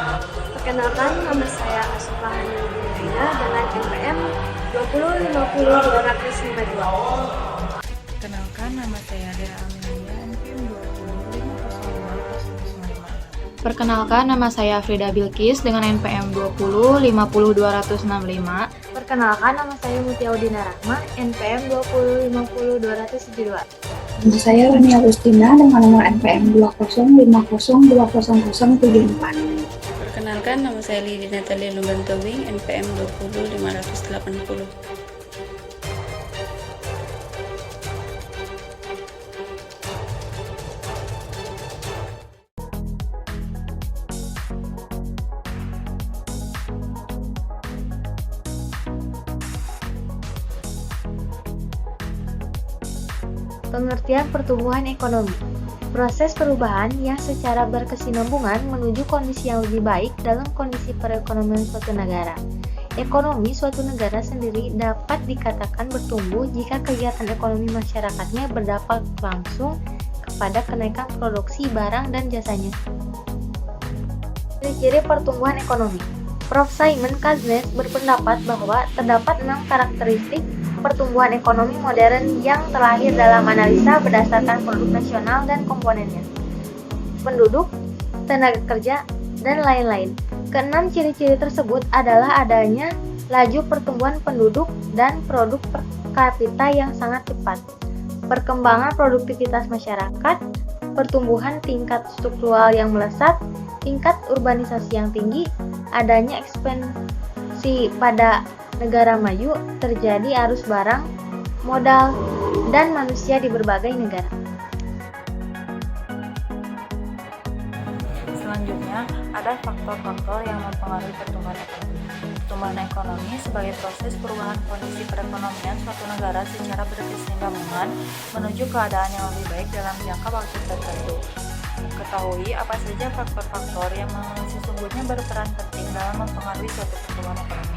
Perkenalkan, nama saya Asufahani Nurina dengan NPM 2050252. Kenalkan, nama saya Dea Aminia, NPM 2050205. Perkenalkan, nama saya Frida Bilkis dengan NPM 2050265. Perkenalkan, nama saya Mutiaudina Rahma, NPM 2050272. Nama saya Rani Agustina dengan nomor NPM 205020074. Perkenalkan, nama saya Lidi Natalia Lumbantobing, NPM 20580. Pengertian pertumbuhan ekonomi. Proses perubahan yang secara berkesinambungan menuju kondisi yang lebih baik dalam kondisi perekonomian suatu negara. Ekonomi suatu negara sendiri dapat dikatakan bertumbuh jika kegiatan ekonomi masyarakatnya berdampak langsung kepada kenaikan produksi barang dan jasanya. Ciri-ciri pertumbuhan ekonomi. Prof. Simon Kaznes berpendapat bahwa terdapat 6 karakteristik pertumbuhan ekonomi modern yang terlahir dalam analisa berdasarkan produk nasional dan komponennya, penduduk, tenaga kerja, dan lain-lain. Keenam ciri-ciri tersebut adalah adanya laju pertumbuhan penduduk dan produk per kapita yang sangat cepat, perkembangan produktivitas masyarakat, pertumbuhan tingkat struktural yang melesat, tingkat urbanisasi yang tinggi, adanya ekspansi pada negara maju, terjadi arus barang, modal, dan manusia di berbagai negara. Selanjutnya, ada faktor-faktor yang mempengaruhi pertumbuhan ekonomi. Pertumbuhan ekonomi sebagai proses perubahan kondisi perekonomian suatu negara secara berkesinambungan menuju keadaan yang lebih baik dalam jangka waktu tertentu. Ketahui apa saja faktor-faktor yang sesungguhnya berperan penting dalam mempengaruhi suatu pertumbuhan ekonomi.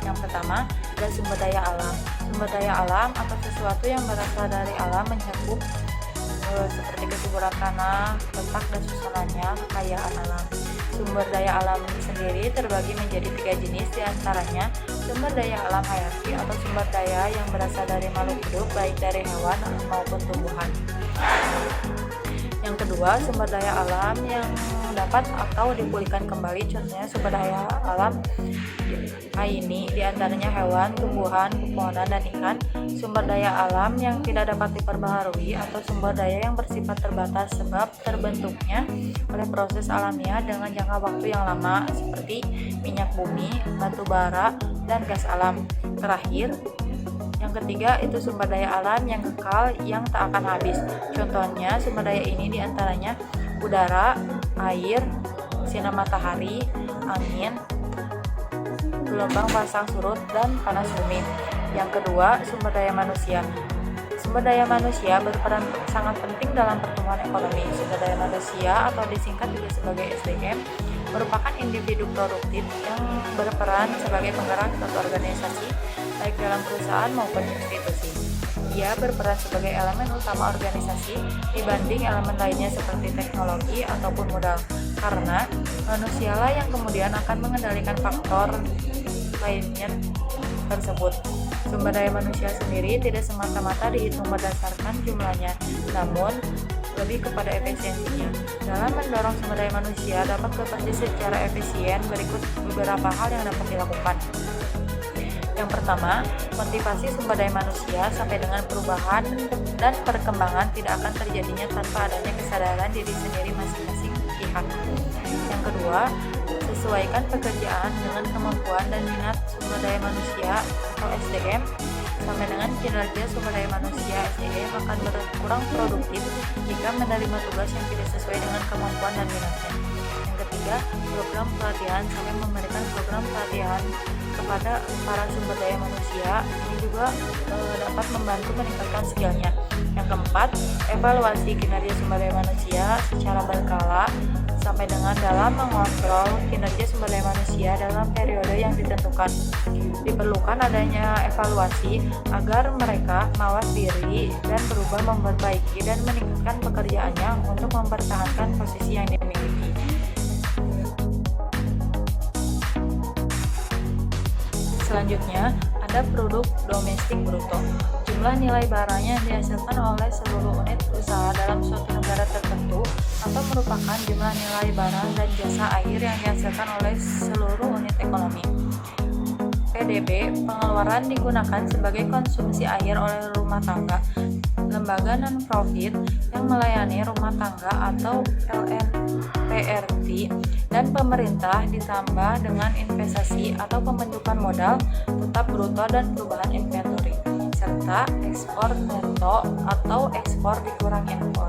Yang pertama, ada sumber daya alam. Sumber daya alam atau sesuatu yang berasal dari alam mencakup seperti kesuburan tanah, letak dan susunannya, kekayaan alam. Sumber daya alam sendiri terbagi menjadi 3 jenis, diantaranya sumber daya alam hayati atau sumber daya yang berasal dari makhluk hidup baik dari hewan maupun tumbuhan. Yang kedua, sumber daya alam yang dapat atau dipulihkan kembali, contohnya sumber daya alam ini diantaranya hewan, tumbuhan, pepohonan, dan ikan. Sumber daya alam yang tidak dapat diperbaharui atau sumber daya yang bersifat terbatas sebab terbentuknya oleh proses alamiah dengan jangka waktu yang lama seperti minyak bumi, batu bara, dan gas alam. Terakhir, yang ketiga itu sumber daya alam yang kekal yang tak akan habis. Contohnya sumber daya ini diantaranya udara, air, sinar matahari, angin, gelombang pasang surut, dan panas bumi. Yang kedua, sumber daya manusia. Sumber daya manusia berperan sangat penting dalam pertumbuhan ekonomi. Sumber daya manusia atau disingkat juga sebagai SDM merupakan individu produktif yang berperan sebagai penggerak suatu organisasi baik dalam perusahaan maupun institusi. Ia berperan sebagai elemen utama organisasi dibanding elemen lainnya seperti teknologi ataupun modal, karena manusialah yang kemudian akan mengendalikan faktor lainnya tersebut. Sumber daya manusia sendiri tidak semata-mata dihitung berdasarkan jumlahnya, namun lebih kepada efisiensinya. Dalam mendorong sumber daya manusia dapat bekerja secara efisien, berikut beberapa hal yang dapat dilakukan. Yang pertama, motivasi sumber daya manusia sampai dengan perubahan dan perkembangan tidak akan terjadinya tanpa adanya kesadaran diri sendiri masing-masing pihak. Yang kedua, sesuaikan pekerjaan dengan kemampuan dan minat sumber daya manusia atau SDM sampai dengan kinerja sumber daya manusia SDM akan berkurang produktif jika menerima tugas yang tidak sesuai dengan kemampuan dan minatnya. Yang ketiga, program pelatihan sampai memberikan program pelatihan kepada para sumber daya manusia ini juga dapat membantu meningkatkan skillnya. Yang keempat, evaluasi kinerja sumber daya manusia secara berkala sampai dengan dalam mengontrol kinerja sumber daya manusia dalam periode yang ditentukan. Diperlukan adanya evaluasi agar mereka mawas diri dan berubah memperbaiki dan meningkatkan pekerjaannya untuk mempertahankan posisi yang dimiliki. Selanjutnya, ada produk domestik bruto. Jumlah nilai barang yang dihasilkan oleh seluruh unit usaha dalam suatu negara tertentu atau merupakan jumlah nilai barang dan jasa air yang dihasilkan oleh seluruh unit ekonomi. PDB, pengeluaran digunakan sebagai konsumsi air oleh rumah tangga, lembaga non-profit yang melayani rumah tangga atau LNPRT, dan pemerintah ditambah dengan investasi atau pembentukan modal tetap bruto dan perubahan inventory, serta ekspor neto atau ekspor dikurang impor.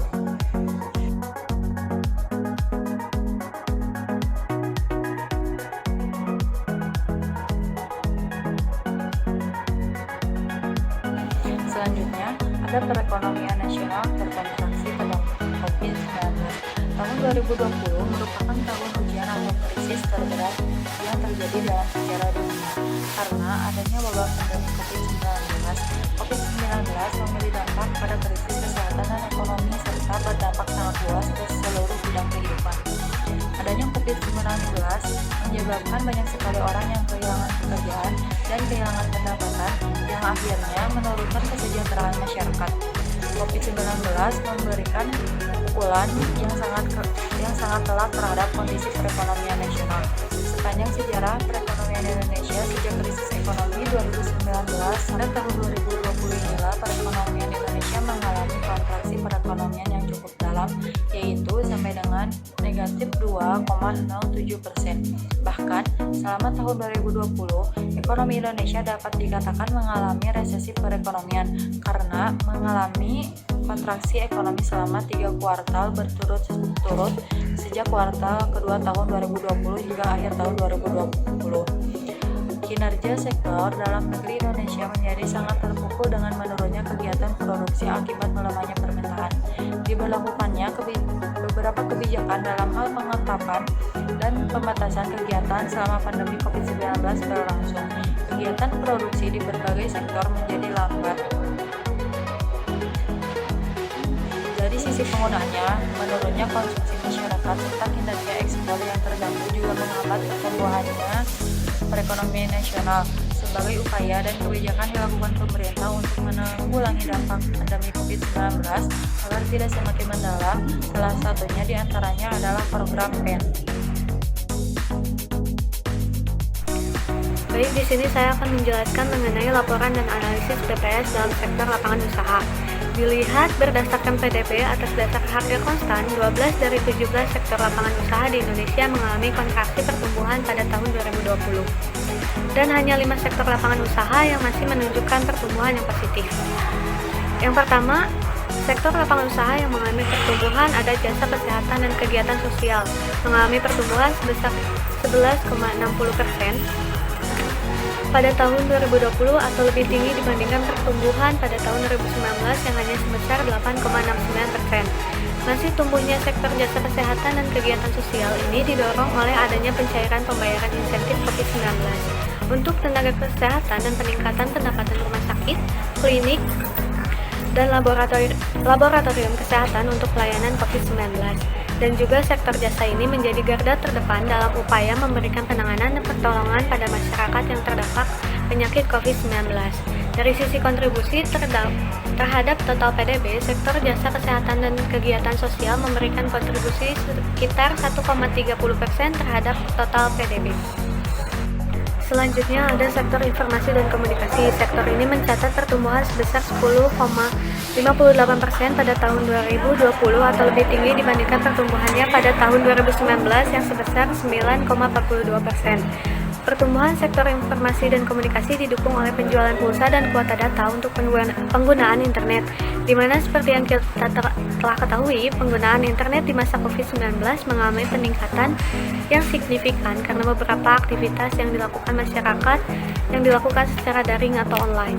Selanjutnya, ada perekonomian nasional terkontraksi terdampak COVID-19. Tahun 2020 merupakan tahun ujian atau krisis terberat yang terjadi dalam sejarah dunia karena adanya wabah pandemi COVID-19. COVID-19 memiliki dampak pada krisis kesehatan dan ekonomi serta berdampak sangat luas ke seluruh bidang kehidupan. Adanya COVID-19 menyebabkan banyak sekali orang yang kehilangan pekerjaan dan kehilangan pendapatan yang akhirnya menurunkan kesejahteraan masyarakat. COVID-19 memberikan pukulan yang sangat telak terhadap kondisi perekonomian nasional. Sepanjang sejarah perekonomian Indonesia sejak krisis ekonomi 2019 sampai tahun 2020 inilah perekonomian Indonesia mengalami kontraksi perekonomian yang cukup dalam, yaitu sampai dengan negatif 2,07%. Bahkan selama tahun 2020, ekonomi Indonesia dapat dikatakan mengalami resesi perekonomian karena mengalami kontraksi ekonomi selama 3 kuartal berturut-turut sejak kuartal kedua tahun 2020 hingga akhir tahun 2020. Kinerja sektor dalam negeri Indonesia menjadi sangat terpukul dengan menurunnya kegiatan produksi akibat melemahnya permintaan. Diberlakukannya beberapa kebijakan dalam hal pengetatan dan pembatasan kegiatan selama pandemi COVID-19 berlangsung. Kegiatan produksi di berbagai sektor menjadi lambat. Dari sisi penggunaannya, menurunnya konsumsi masyarakat serta kinerja ekspor yang terganggu juga menghambat pertumbuhannya perekonomian nasional. Sebagai upaya dan kebijakan dilakukan pemerintah untuk menanggulangi dampak pandemi COVID-19 agar tidak semakin mendalam, salah satunya diantaranya adalah program PEN. Baik, di sini saya akan menjelaskan mengenai laporan dan analisis BPS dalam sektor lapangan usaha. Dilihat berdasarkan PDB atas dasar harga konstan, 12 dari 17 sektor lapangan usaha di Indonesia mengalami kontraksi pertumbuhan pada tahun 2020. Dan hanya 5 sektor lapangan usaha yang masih menunjukkan pertumbuhan yang positif. Yang pertama, sektor lapangan usaha yang mengalami pertumbuhan ada jasa kesehatan dan kegiatan sosial, mengalami pertumbuhan sebesar 11,60% pada tahun 2020 atau lebih tinggi dibandingkan pertumbuhan pada tahun 2019 yang hanya sebesar 8,69%. Masih tumbuhnya sektor jasa kesehatan dan kegiatan sosial ini didorong oleh adanya pencairan pembayaran insentif COVID-19 untuk tenaga kesehatan dan peningkatan pendapatan rumah sakit, klinik, dan laboratorium kesehatan untuk pelayanan COVID-19. Dan juga sektor jasa ini menjadi garda terdepan dalam upaya memberikan penanganan dan pertolongan pada masyarakat yang terdampak penyakit COVID-19. Dari sisi kontribusi terhadap total PDB, sektor jasa kesehatan dan kegiatan sosial memberikan kontribusi sekitar 1,30% terhadap total PDB. Selanjutnya ada sektor informasi dan komunikasi. Sektor ini mencatat pertumbuhan sebesar 10,58% pada tahun 2020 atau lebih tinggi dibandingkan pertumbuhannya pada tahun 2019 yang sebesar 9,42%. Pertumbuhan sektor informasi dan komunikasi didukung oleh penjualan pulsa dan kuota data untuk penggunaan internet, di mana seperti yang kita telah ketahui, penggunaan internet di masa COVID-19 mengalami peningkatan yang signifikan karena beberapa aktivitas yang dilakukan masyarakat yang dilakukan secara daring atau online.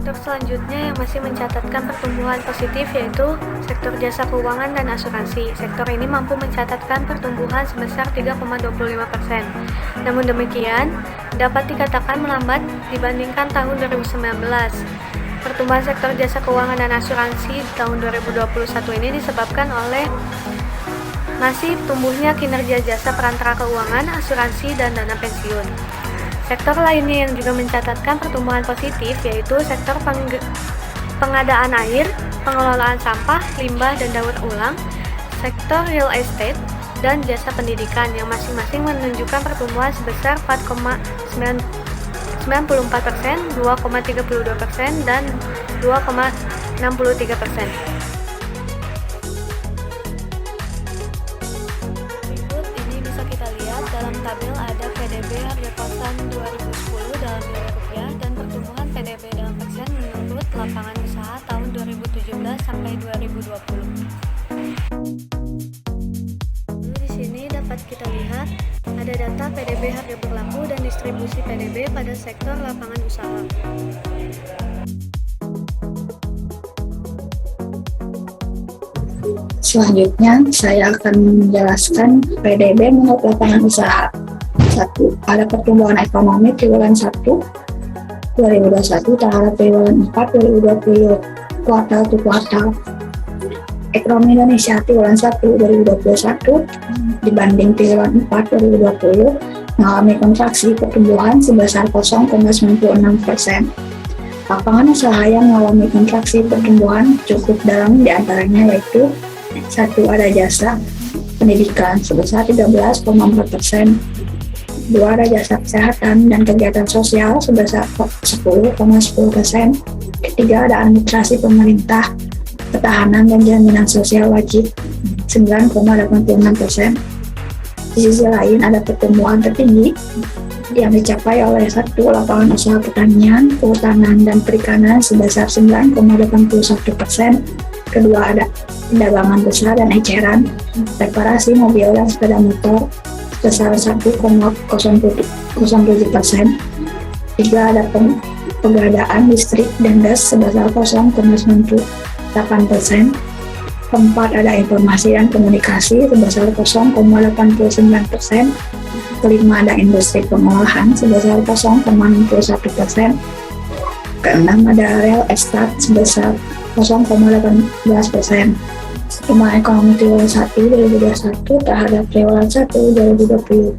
Sektor selanjutnya yang masih mencatatkan pertumbuhan positif yaitu sektor jasa keuangan dan asuransi. Sektor ini mampu mencatatkan pertumbuhan sebesar 3,25%. Namun demikian, dapat dikatakan melambat dibandingkan tahun 2019. Pertumbuhan sektor jasa keuangan dan asuransi di tahun 2021 ini disebabkan oleh masih tumbuhnya kinerja jasa perantara keuangan, asuransi, dan dana pensiun. Sektor lainnya yang juga mencatatkan pertumbuhan positif yaitu sektor pengadaan air, pengelolaan sampah, limbah, dan daur ulang, sektor real estate, dan jasa pendidikan yang masing-masing menunjukkan pertumbuhan sebesar 4,94%, 2,32%, dan 2,63%. Berikut ini bisa kita lihat dalam tabel ada PDB harga kosan 2010 dalam nilai rupiah dan pertumbuhan PDB dalam persen menurut lapangan usaha tahun 2017 sampai 2020. Di sini dapat kita lihat ada data PDB harga berlaku dan distribusi PDB pada sektor lapangan usaha. Selanjutnya, saya akan menjelaskan PDB menurut lapangan usaha. 1. Ada pertumbuhan ekonomi triwulan 1 2021 terhadap triwulan 4 2020 kuartal ke kuartal. Ekonomi Indonesia triwulan 1 2021 dibanding triwulan 4 2020 mengalami kontraksi pertumbuhan sebesar 0,96%. Lapangan usaha yang mengalami kontraksi pertumbuhan cukup dalam diantaranya yaitu 1. Ada jasa pendidikan sebesar 13,4%. 2. Ada jasa kesehatan dan kegiatan sosial sebesar 10,10%. 3. Ada administrasi pemerintah, ketahanan dan jaminan sosial wajib 9,86%. Di sisi lain ada pertumbuhan tertinggi yang dicapai oleh 1. Lapangan usaha pertanian, kehutanan, dan perikanan sebesar 9,81%. Kedua ada perdagangan besar dan eceran, reparasi mobil dan sepeda motor sebesar 1,07%. 3. Ada pengadaan listrik dan gas sebesar 0,98%. 4. Ada informasi dan komunikasi sebesar 0,89%. Kelima ada industri pengolahan sebesar 0,61%. Keenam ada real estate sebesar 0,18%. Pertumbuhan ekonomi triwulan 1 2021 terhadap triwulan 1 2020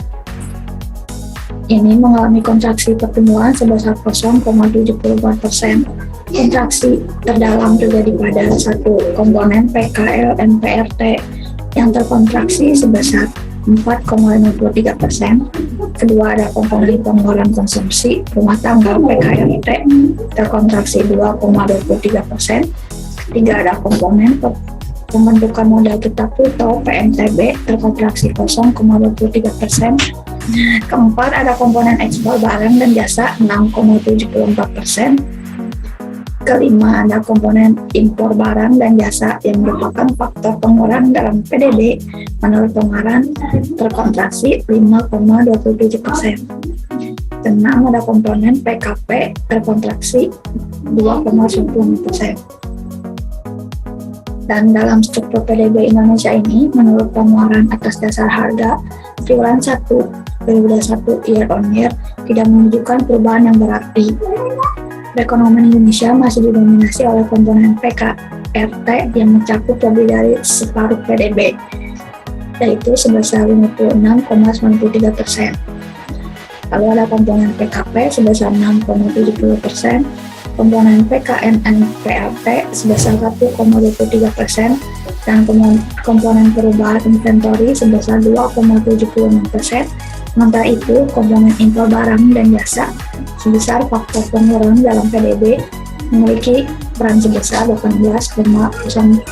ini mengalami kontraksi pertumbuhan sebesar 0,74%. Kontraksi terdalam terjadi pada 1. Komponen PKL NPRT yang terkontraksi sebesar 4,53%. Kedua ada komponen pengeluaran konsumsi rumah tangga PKLT terkontraksi 2,23%. Ketiga ada komponen pembentukan modal tetap atau PMTB terkontraksi 0,23%. Keempat ada komponen ekspor barang dan jasa 6,74%. Kelima ada komponen impor barang dan jasa yang merupakan faktor pengurang dalam PDB menurut pengarang terkontraksi 5,27%. Keenam ada komponen PKP terkontraksi 2,90%. Dan dalam struktur PDB Indonesia ini menurut pengeluaran atas dasar harga triwulan 1 2021 year on year tidak menunjukkan perubahan yang berarti. Perekonomian Indonesia masih didominasi oleh komponen PKRT yang mencakup lebih dari separuh PDB, yaitu sebesar 56,93%. Lalu ada komponen PKP sebesar 6,70%, komponen PKNNPRT sebesar 1,23%, dan komponen perubahan inventory sebesar 2,76%. Sementara itu, komponen impor barang dan jasa sebesar faktor pengurang dalam PDB memiliki peran sebesar 18,9%.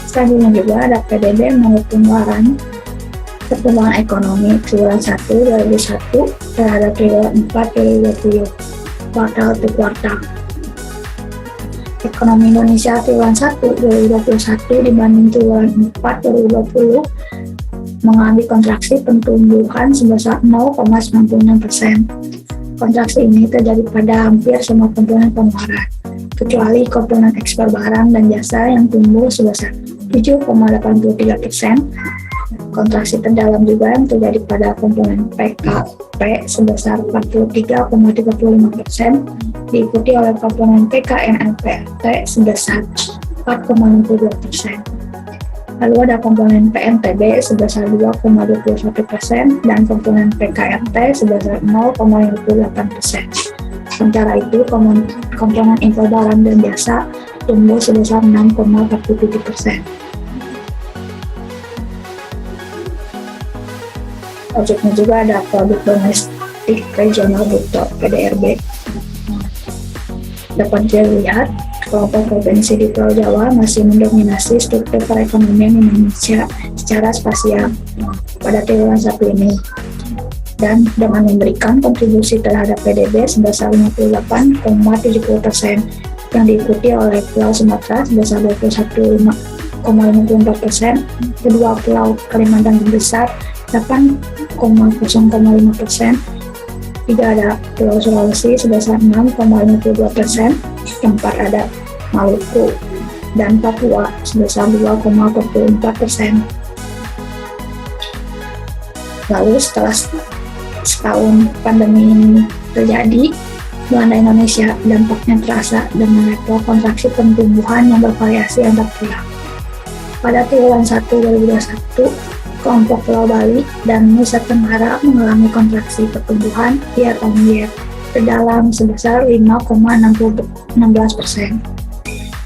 Selanjutnya juga ada PDB menurut pengeluaran pertumbuhan ekonomi triwulan 1 2021 terhadap triwulan 4 2020 kuartal ke kuartal. Ekonomi Indonesia triwulan 1 2021 dibanding triwulan 4 2020 mengalami kontraksi pertumbuhan sebesar 0,96%. Kontraksi ini terjadi pada hampir semua komponen pengeluaran, kecuali komponen ekspor barang dan jasa yang tumbuh sebesar 7,83%. Kontraksi terdalam juga yang terjadi pada komponen PKP sebesar 43,35%, diikuti oleh komponen PKNNPRT sebesar 4,62%. Lalu ada komponen PNTB sebesar 2,21% dan komponen PKRT sebesar 0,58%. Sementara itu, komponen impor barang dan jasa tumbuh sebesar 6,47%. Objeknya juga ada produk domestik regional bruto (PDRB). Dapat dilihat, kelompok provinsi di Pulau Jawa masih mendominasi struktur perekonomian Indonesia secara spasial pada triwulan 1 ini, dan dengan memberikan kontribusi terhadap PDB sebesar 58,70%, yang diikuti oleh Pulau Sumatera sebesar 21,54%, kedua Pulau Kalimantan besar 8,05%, tiga ada Pulau Sulawesi sebesar 6,52%, keempat ada Maluku dan Papua sebesar 2,44%. Lalu setelah setahun pandemi ini terjadi, melanda Indonesia, dampaknya terasa dengan level kontraksi pertumbuhan yang bervariasi antar pulau. Pada triwulan 1 2021, kelompok Pulau Bali dan Nusa Tenggara mengalami kontraksi pertumbuhan year-on-year terdalam sebesar 5,16%,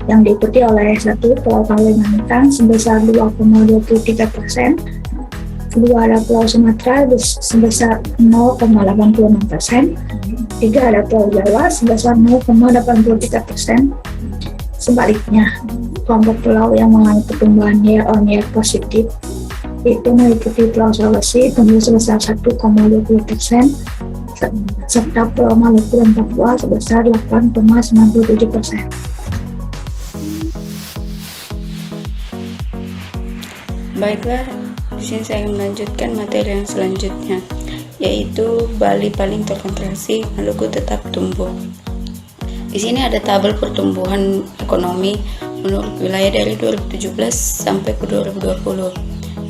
yang diikuti oleh satu Pulau Kalimantan sebesar 2,23%, kedua ada Pulau Sumatera sebesar 0,86%, tiga ada Pulau Jawa sebesar 0,83%. Sebaliknya, kelompok pulau yang mengalami pertumbuhan year-on-year positif itu meliputi Pulau Sulawesi tumbuh sebesar 1,20%, serta Pulau Maluku dan Papua sebesar 8,97%. Baiklah, di sini saya melanjutkan materi yang selanjutnya, yaitu Bali paling terkontraksi, Maluku tetap tumbuh. Di sini ada tabel pertumbuhan ekonomi menurut wilayah dari 2017 sampai ke 2020.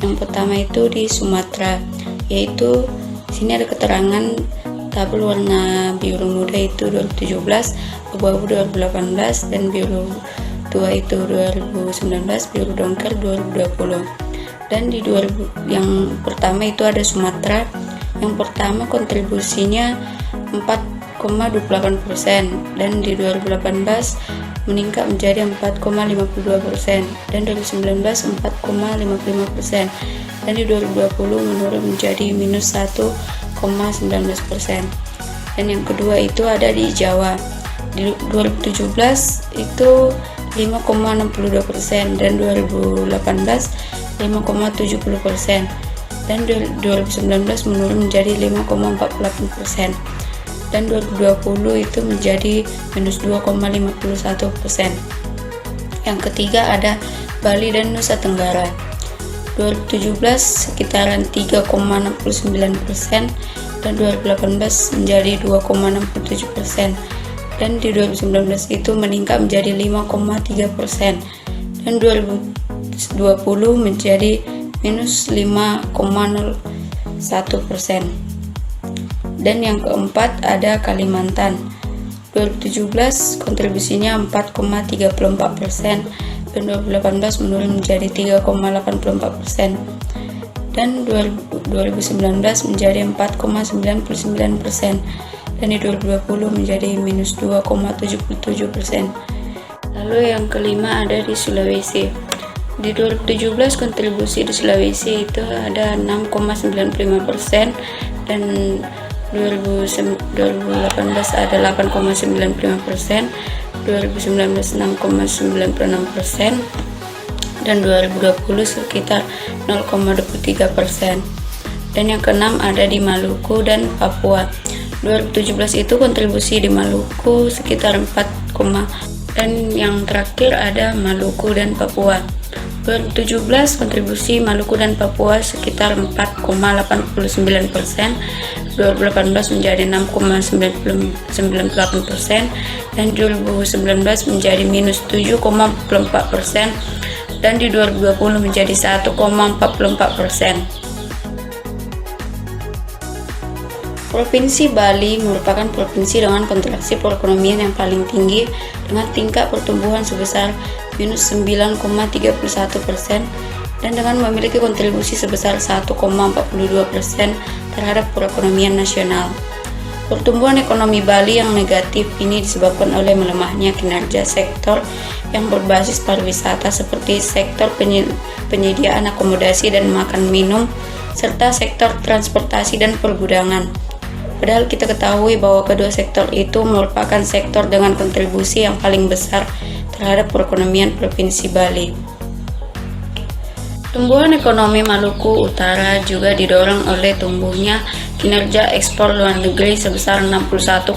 Yang pertama itu di Sumatera, yaitu di sini ada keterangan tabel warna biru muda itu 2017, abu-abu 2018, dan biru tua itu 2019, biru dongker 2020. Dan di 2000 yang pertama itu ada Sumatera. Yang pertama kontribusinya 4,28%, dan di 2018 meningkat menjadi 4,52%, dan 2019 4,55%, dan di 2020 menurun menjadi minus 1,19%. Dan yang kedua itu ada di Jawa. Di 2017 itu 5,62%, dan 2018 5,70%, dan 2019 menurun menjadi 5,48%, dan 2020 itu menjadi minus 2,51%. Yang ketiga ada Bali dan Nusa Tenggara. 2017 sekitaran 3,69%, dan 2018 menjadi 2,67%, dan di 2019 itu meningkat menjadi 5,3%, dan 2020 menjadi minus 5,01%. Dan yang keempat ada Kalimantan. 2017 kontribusinya 4,34%, dan 2018 menurun menjadi 3,84%, dan 2019 menjadi 4,99%, dan di 2020 menjadi minus 2,77%. Lalu yang kelima ada di Sulawesi. Di 2017 kontribusi di Sulawesi itu ada 6,95%, dan 2018 ada 8,95%, 2019 6,96%, dan 2020 sekitar 0,23%. Dan yang keenam ada di Maluku dan Papua. 2017 itu kontribusi di Maluku sekitar 4, dan yang terakhir ada Maluku dan Papua. 2017 kontribusi Maluku dan Papua sekitar 4,89%, 2018 menjadi 6,98%, dan 2019 menjadi minus 7,44%, dan di 2020 menjadi 1,44%. Provinsi Bali merupakan provinsi dengan kontraksi perekonomian yang paling tinggi dengan tingkat pertumbuhan sebesar minus 9,31%, dan dengan memiliki kontribusi sebesar 1,42% terhadap perekonomian nasional. Pertumbuhan ekonomi Bali yang negatif ini disebabkan oleh melemahnya kinerja sektor yang berbasis pariwisata seperti sektor penyediaan akomodasi dan makan minum, serta sektor transportasi dan pergudangan. Padahal kita ketahui bahwa kedua sektor itu merupakan sektor dengan kontribusi yang paling besar terhadap perekonomian Provinsi Bali. Tumbuhan ekonomi Maluku Utara juga didorong oleh tumbuhnya kinerja ekspor luar negeri sebesar 61,19%,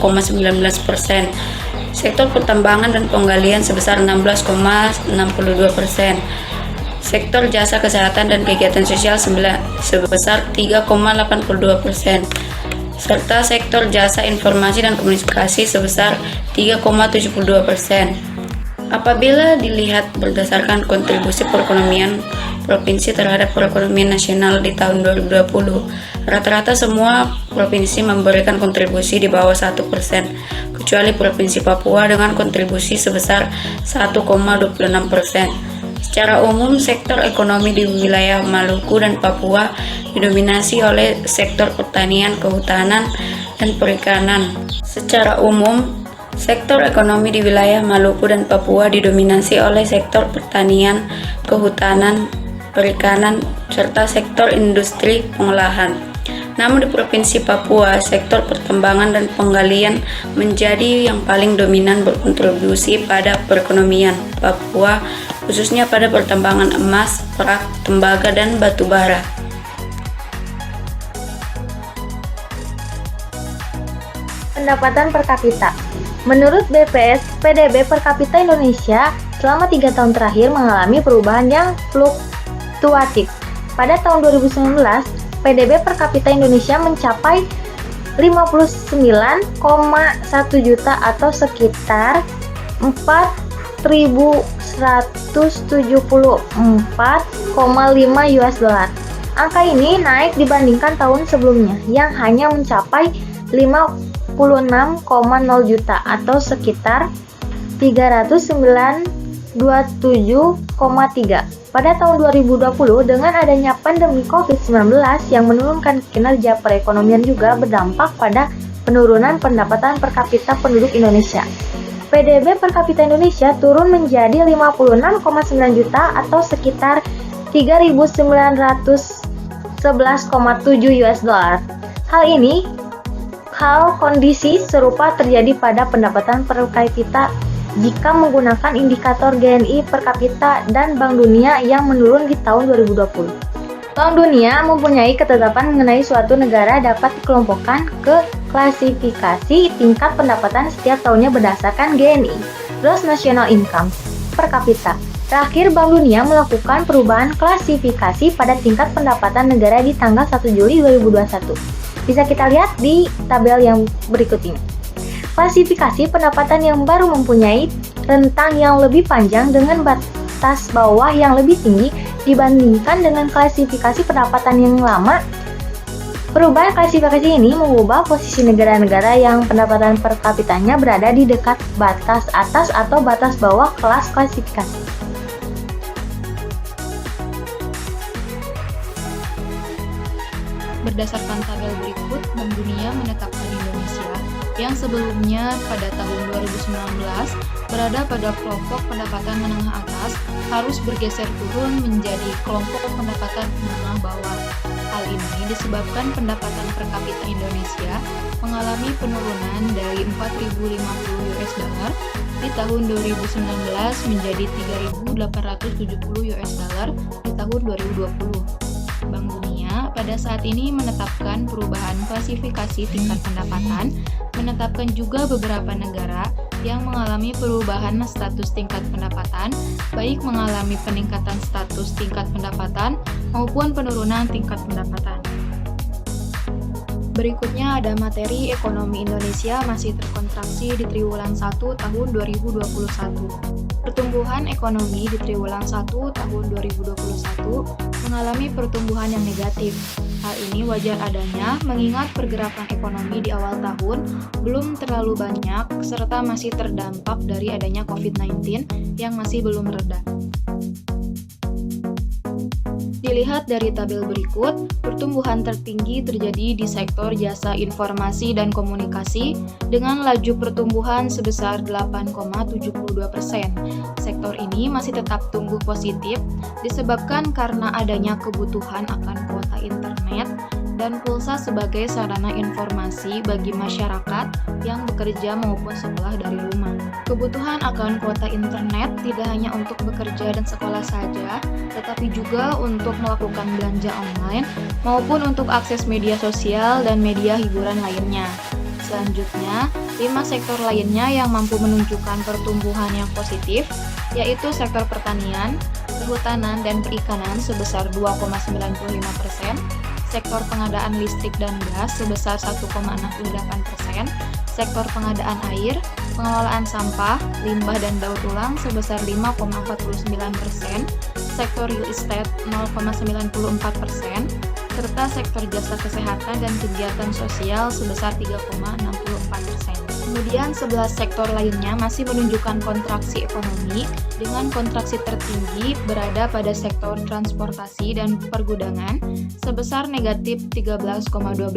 sektor pertambangan dan penggalian sebesar 16,62%, sektor jasa kesehatan dan kegiatan sosial sebesar 3,82%, serta sektor jasa informasi dan komunikasi sebesar 3,72%. Apabila dilihat berdasarkan kontribusi perekonomian provinsi terhadap perekonomian nasional di tahun 2020, rata-rata semua provinsi memberikan kontribusi di bawah 1%, kecuali Provinsi Papua dengan kontribusi sebesar 1,26%. Secara umum, sektor ekonomi di wilayah Maluku dan Papua didominasi oleh sektor pertanian, kehutanan, dan perikanan. Secara umum, sektor ekonomi di wilayah Maluku dan Papua didominasi oleh sektor pertanian, kehutanan, perikanan, serta sektor industri pengolahan. Namun di Provinsi Papua, sektor pertambangan dan penggalian menjadi yang paling dominan berkontribusi pada perekonomian Papua, khususnya pada pertambangan emas, perak, tembaga, dan batu bara. Pendapatan per kapita. Menurut BPS, PDB per kapita Indonesia selama 3 tahun terakhir mengalami perubahan yang fluktuatif. Pada tahun 2019, PDB per kapita Indonesia mencapai 59,1 juta atau sekitar 4.174,5 US dollar. Angka ini naik dibandingkan tahun sebelumnya yang hanya mencapai 56,0 juta atau sekitar 327,3. Pada tahun 2020, dengan adanya pandemi COVID-19 yang menurunkan kinerja perekonomian juga berdampak pada penurunan pendapatan per kapita penduduk Indonesia. PDB per kapita Indonesia turun menjadi 56,9 juta atau sekitar 3.911,7 US dollar. Hal kondisi serupa terjadi pada pendapatan per kapita jika menggunakan indikator GNI per kapita dan Bank Dunia yang menurun di tahun 2020. Bank Dunia mempunyai ketetapan mengenai suatu negara dapat dikelompokkan ke klasifikasi tingkat pendapatan setiap tahunnya berdasarkan GNI, Gross National Income, per kapita. Terakhir, Bank Dunia melakukan perubahan klasifikasi pada tingkat pendapatan negara di tanggal 1 Juli 2021. Bisa kita lihat di tabel yang berikut ini. Klasifikasi pendapatan yang baru mempunyai rentang yang lebih panjang dengan batas bawah yang lebih tinggi dibandingkan dengan klasifikasi pendapatan yang lama. Perubahan klasifikasi ini mengubah posisi negara-negara yang pendapatan per kapitanya berada di dekat batas atas atau batas bawah kelas klasifikasi. Berdasarkan tabel berikut, Bank Dunia menetapkan Indonesia yang sebelumnya pada tahun 2019 berada pada kelompok pendapatan menengah atas harus bergeser turun menjadi kelompok pendapatan menengah bawah. Hal ini disebabkan pendapatan per kapita Indonesia mengalami penurunan dari 4.050 US dollar di tahun 2019 menjadi 3.870 US dollar di tahun 2020. Bank Dunia pada saat ini menetapkan perubahan klasifikasi tingkat pendapatan, menetapkan juga beberapa negara yang mengalami perubahan status tingkat pendapatan, baik mengalami peningkatan status tingkat pendapatan maupun penurunan tingkat pendapatan. Berikutnya ada materi ekonomi Indonesia masih terkontraksi di triwulan 1 tahun 2021. Pertumbuhan ekonomi di triwulan 1 tahun 2021 mengalami pertumbuhan yang negatif. Hal ini wajar adanya mengingat pergerakan ekonomi di awal tahun belum terlalu banyak serta masih terdampak dari adanya COVID-19 yang masih belum reda. Dilihat dari tabel berikut, pertumbuhan tertinggi terjadi di sektor jasa informasi dan komunikasi dengan laju pertumbuhan sebesar 8,72%. Sektor ini masih tetap tumbuh positif disebabkan karena adanya kebutuhan akan kuota internet dan pulsa sebagai sarana informasi bagi masyarakat yang bekerja maupun sekolah dari rumah. Kebutuhan akan kuota internet tidak hanya untuk bekerja dan sekolah saja, tetapi juga untuk melakukan belanja online maupun untuk akses media sosial dan media hiburan lainnya. Selanjutnya, 5 sektor lainnya yang mampu menunjukkan pertumbuhan yang positif, yaitu sektor pertanian, kehutanan, dan perikanan sebesar 2,95%, sektor pengadaan listrik dan gas sebesar 1,68%, sektor pengadaan air, pengelolaan sampah, limbah dan daur ulang sebesar 5,49%, sektor real estate 0,94%, serta sektor jasa kesehatan dan kegiatan sosial sebesar 3,64%. Kemudian 11 sektor lainnya masih menunjukkan kontraksi ekonomi dengan kontraksi tertinggi berada pada sektor transportasi dan pergudangan sebesar negatif 13,12%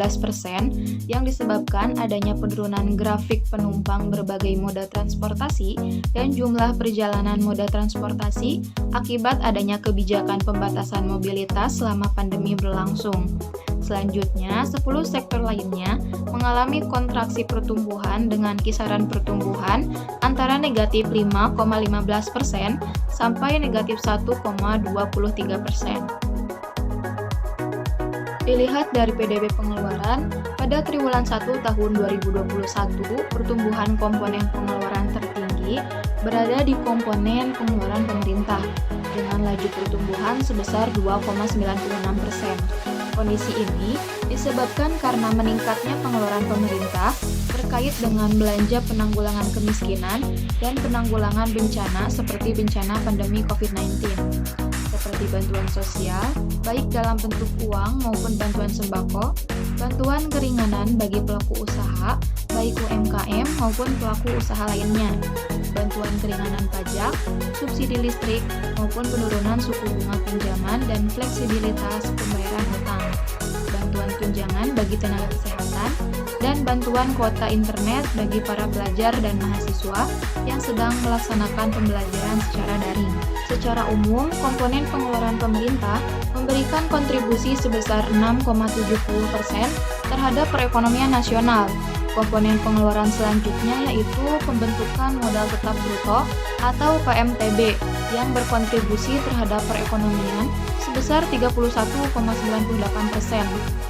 yang disebabkan adanya penurunan grafik penumpang berbagai moda transportasi dan jumlah perjalanan moda transportasi akibat adanya kebijakan pembatasan mobilitas selama pandemi berlangsung. Selanjutnya, 10 sektor lainnya mengalami kontraksi pertumbuhan dengan kisaran pertumbuhan antara negatif 5,15% sampai negatif 1,23%. Dilihat dari PDB pengeluaran, pada triwulan 1 tahun 2021, pertumbuhan komponen pengeluaran tertinggi berada di komponen pengeluaran pemerintah dengan laju pertumbuhan sebesar 2,96%. Kondisi ini disebabkan karena meningkatnya pengeluaran pemerintah terkait dengan belanja penanggulangan kemiskinan dan penanggulangan bencana seperti bencana pandemi COVID-19, seperti bantuan sosial, baik dalam bentuk uang maupun bantuan sembako, bantuan keringanan bagi pelaku usaha, baik UMKM maupun pelaku usaha lainnya, bantuan keringanan pajak, subsidi listrik, maupun penurunan suku bunga pinjaman dan fleksibilitas pembayaran hutang, bantuan tunjangan bagi tenaga kesehatan, dan bantuan kuota internet bagi para pelajar dan mahasiswa yang sedang melaksanakan pembelajaran secara daring. Secara umum, komponen pengeluaran pemerintah memberikan kontribusi sebesar 6,70% terhadap perekonomian nasional. Komponen pengeluaran selanjutnya yaitu pembentukan modal tetap bruto atau PMTB yang berkontribusi terhadap perekonomian sebesar 31,98%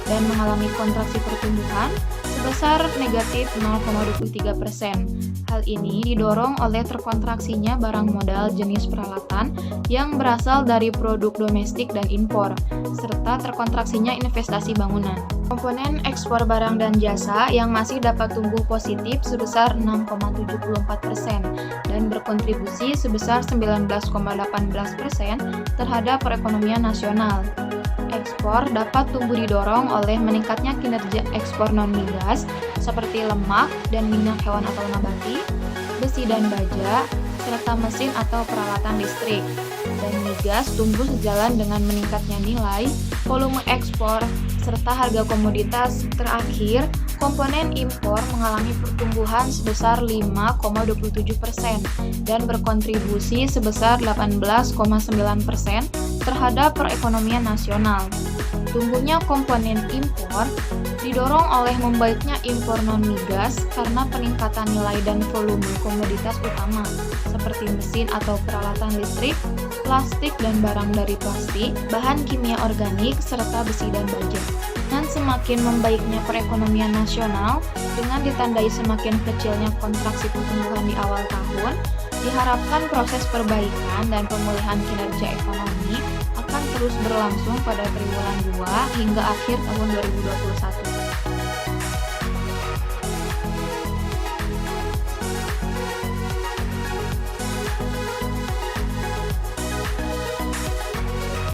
dan mengalami kontraksi pertumbuhan sebesar negatif 0,23%. Hal ini didorong oleh terkontraksinya barang modal jenis peralatan yang berasal dari produk domestik dan impor, serta terkontraksinya investasi bangunan. Komponen ekspor barang dan jasa yang masih dapat tumbuh positif sebesar 6,74% dan berkontribusi sebesar 19,18% terhadap perekonomian nasional. Ekspor dapat tumbuh didorong oleh meningkatnya kinerja ekspor non-migas seperti lemak dan minyak hewan atau nabati, besi dan baja, serta mesin atau peralatan listrik. Dan migas tumbuh sejalan dengan meningkatnya nilai, volume ekspor, serta harga komoditas. Terakhir, komponen impor mengalami pertumbuhan sebesar 5,27% dan berkontribusi sebesar 18,9% terhadap perekonomian nasional. Tumbuhnya komponen impor didorong oleh membaiknya impor non-migas karena peningkatan nilai dan volume komoditas utama seperti mesin atau peralatan listrik, plastik dan barang dari plastik, bahan kimia organik, serta besi dan baja. Dan semakin membaiknya perekonomian nasional dengan ditandai semakin kecilnya kontraksi pertumbuhan di awal tahun, diharapkan proses perbaikan dan pemulihan kinerja ekonomi akan terus berlangsung pada triwulan 2 hingga akhir tahun 2021.